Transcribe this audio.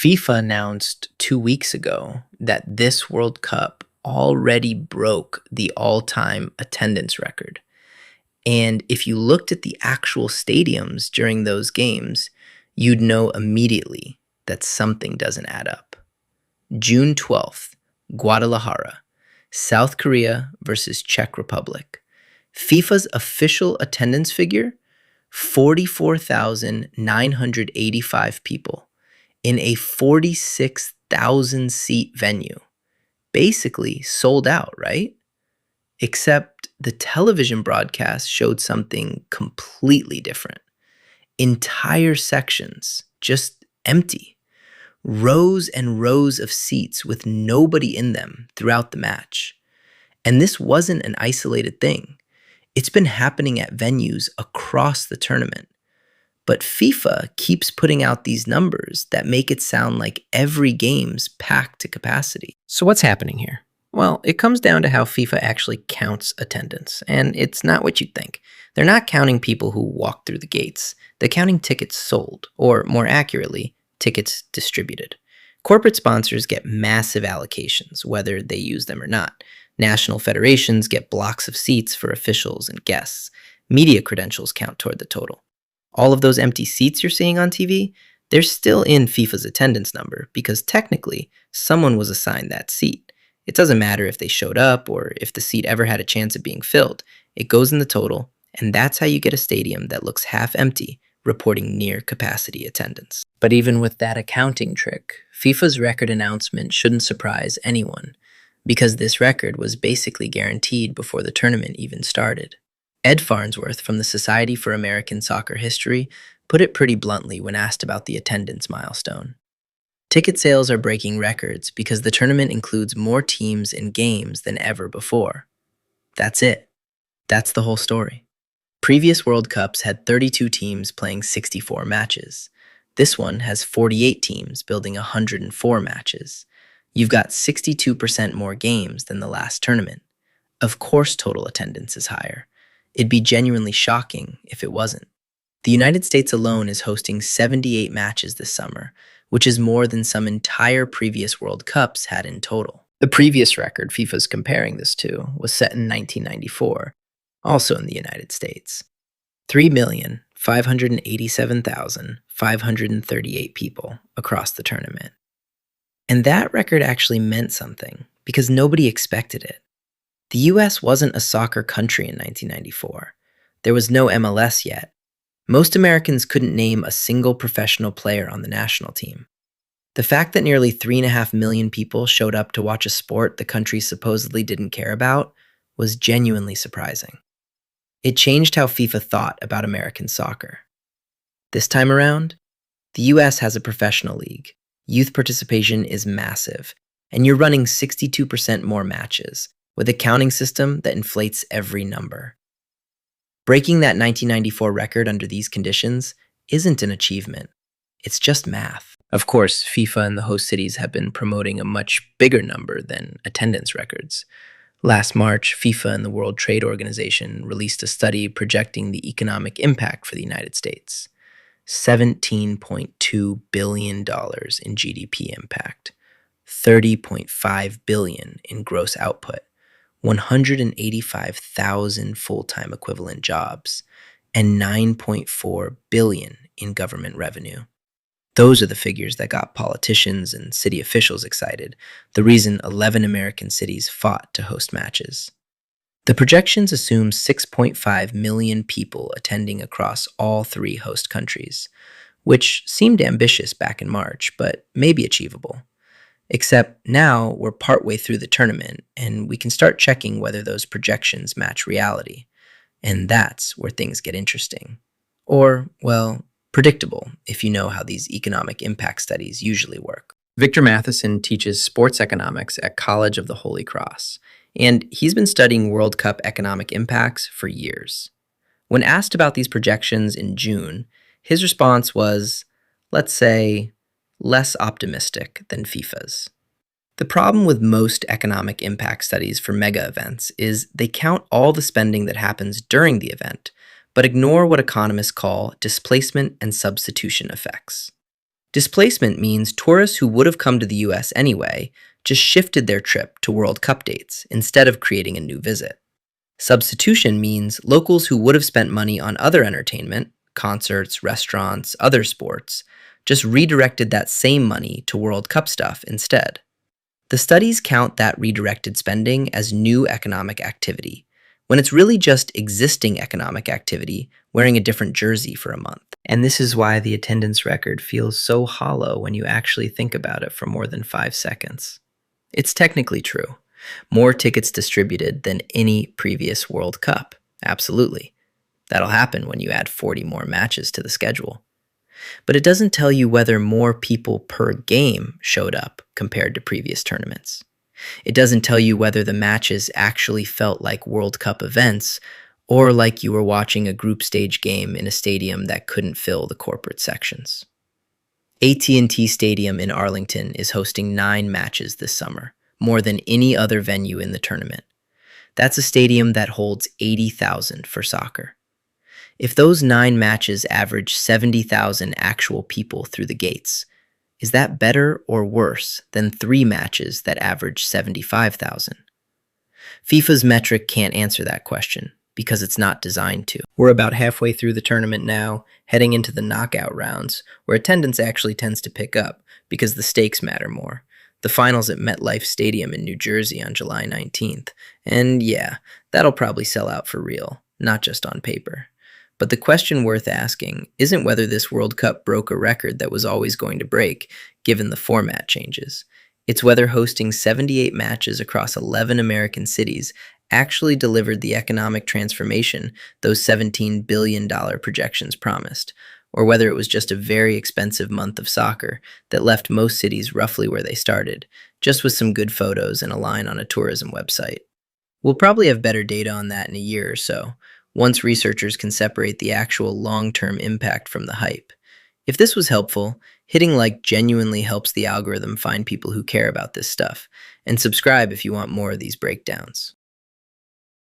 FIFA announced 2 weeks ago that this World Cup already broke the all-time attendance record. And if you looked at the actual stadiums during those games, you'd know immediately that something doesn't add up. June 12th, Guadalajara, South Korea versus Czech Republic. FIFA's official attendance figure, 44,985 people in a 46,000 seat venue. Basically sold out, right? Except the television broadcast showed something completely different. Entire sections just empty. Rows and rows of seats with nobody in them throughout the match. And this wasn't an isolated thing. It's been happening at venues across the tournament. But FIFA keeps putting out these numbers that make it sound like every game's packed to capacity. So what's happening here? Well, it comes down to how FIFA actually counts attendance, and it's not what you'd think. They're not counting people who walk through the gates. They're counting tickets sold, or more accurately, tickets distributed. Corporate sponsors get massive allocations, whether they use them or not. National federations get blocks of seats for officials and guests. Media credentials count toward the total. All of those empty seats you're seeing on TV, they're still in FIFA's attendance number because technically someone was assigned that seat. It doesn't matter if they showed up or if the seat ever had a chance of being filled. It goes in the total, and that's how you get a stadium that looks half empty, reporting near capacity attendance. But even with that accounting trick, FIFA's record announcement shouldn't surprise anyone because this record was basically guaranteed before the tournament even started. Ed Farnsworth from the Society for American Soccer History put it pretty bluntly when asked about the attendance milestone. Ticket sales are breaking records because the tournament includes more teams and games than ever before. That's it. That's the whole story. Previous World Cups had 32 teams playing 64 matches. This one has 48 teams building 104 matches. You've got 62% more games than the last tournament. Of course total attendance is higher. It'd be genuinely shocking if it wasn't. The United States alone is hosting 78 matches this summer, which is more than some entire previous World Cups had in total. The previous record FIFA's comparing this to was set in 1994, also in the United States. 3,587,538 people across the tournament. And that record actually meant something because nobody expected it. The US wasn't a soccer country in 1994. There was no MLS yet. Most Americans couldn't name a single professional player on the national team. The fact that nearly 3.5 million people showed up to watch a sport the country supposedly didn't care about was genuinely surprising. It changed how FIFA thought about American soccer. This time around, the US has a professional league. Youth participation is massive, and you're running 62% more matches, with a counting system that inflates every number. Breaking that 1994 record under these conditions isn't an achievement. It's just math. Of course, FIFA and the host cities have been promoting a much bigger number than attendance records. Last March, FIFA and the World Trade Organization released a study projecting the economic impact for the United States. $17.2 billion in GDP impact, $30.5 billion in gross output, 185,000 full-time equivalent jobs, and $9.4 billion in government revenue. Those are the figures that got politicians and city officials excited, the reason 11 American cities fought to host matches. The projections assume 6.5 million people attending across all three host countries, which seemed ambitious back in March, but may be achievable. Except now we're partway through the tournament, and we can start checking whether those projections match reality. And that's where things get interesting. Or, well, predictable if you know how these economic impact studies usually work. Victor Matheson teaches sports economics at College of the Holy Cross, and he's been studying World Cup economic impacts for years. When asked about these projections in June, his response was, let's say, less optimistic than FIFA's. The problem with most economic impact studies for mega events is they count all the spending that happens during the event, but ignore what economists call displacement and substitution effects. Displacement means tourists who would have come to the US anyway just shifted their trip to World Cup dates instead of creating a new visit. Substitution means locals who would have spent money on other entertainment, concerts, restaurants, other sports, just redirected that same money to World Cup stuff instead. The studies count that redirected spending as new economic activity, when it's really just existing economic activity wearing a different jersey for a month. And this is why the attendance record feels so hollow when you actually think about it for more than 5 seconds. It's technically true. More tickets distributed than any previous World Cup. Absolutely. That'll happen when you add 40 more matches to the schedule. But it doesn't tell you whether more people per game showed up compared to previous tournaments. It doesn't tell you whether the matches actually felt like World Cup events or like you were watching a group stage game in a stadium that couldn't fill the corporate sections. AT&T Stadium in Arlington is hosting 9 matches this summer, more than any other venue in the tournament. That's a stadium that holds 80,000 for soccer. If those 9 matches average 70,000 actual people through the gates, is that better or worse than 3 matches that average 75,000? FIFA's metric can't answer that question because it's not designed to. We're about halfway through the tournament now, heading into the knockout rounds, where attendance actually tends to pick up because the stakes matter more. The finals at MetLife Stadium in New Jersey on July 19th. And yeah, that'll probably sell out for real, not just on paper. But the question worth asking isn't whether this World Cup broke a record that was always going to break, given the format changes. It's whether hosting 78 matches across 11 American cities actually delivered the economic transformation those $17 billion projections promised, or whether it was just a very expensive month of soccer that left most cities roughly where they started, just with some good photos and a line on a tourism website. We'll probably have better data on that in a year or so, once researchers can separate the actual long-term impact from the hype. If this was helpful, hitting like genuinely helps the algorithm find people who care about this stuff, and subscribe if you want more of these breakdowns.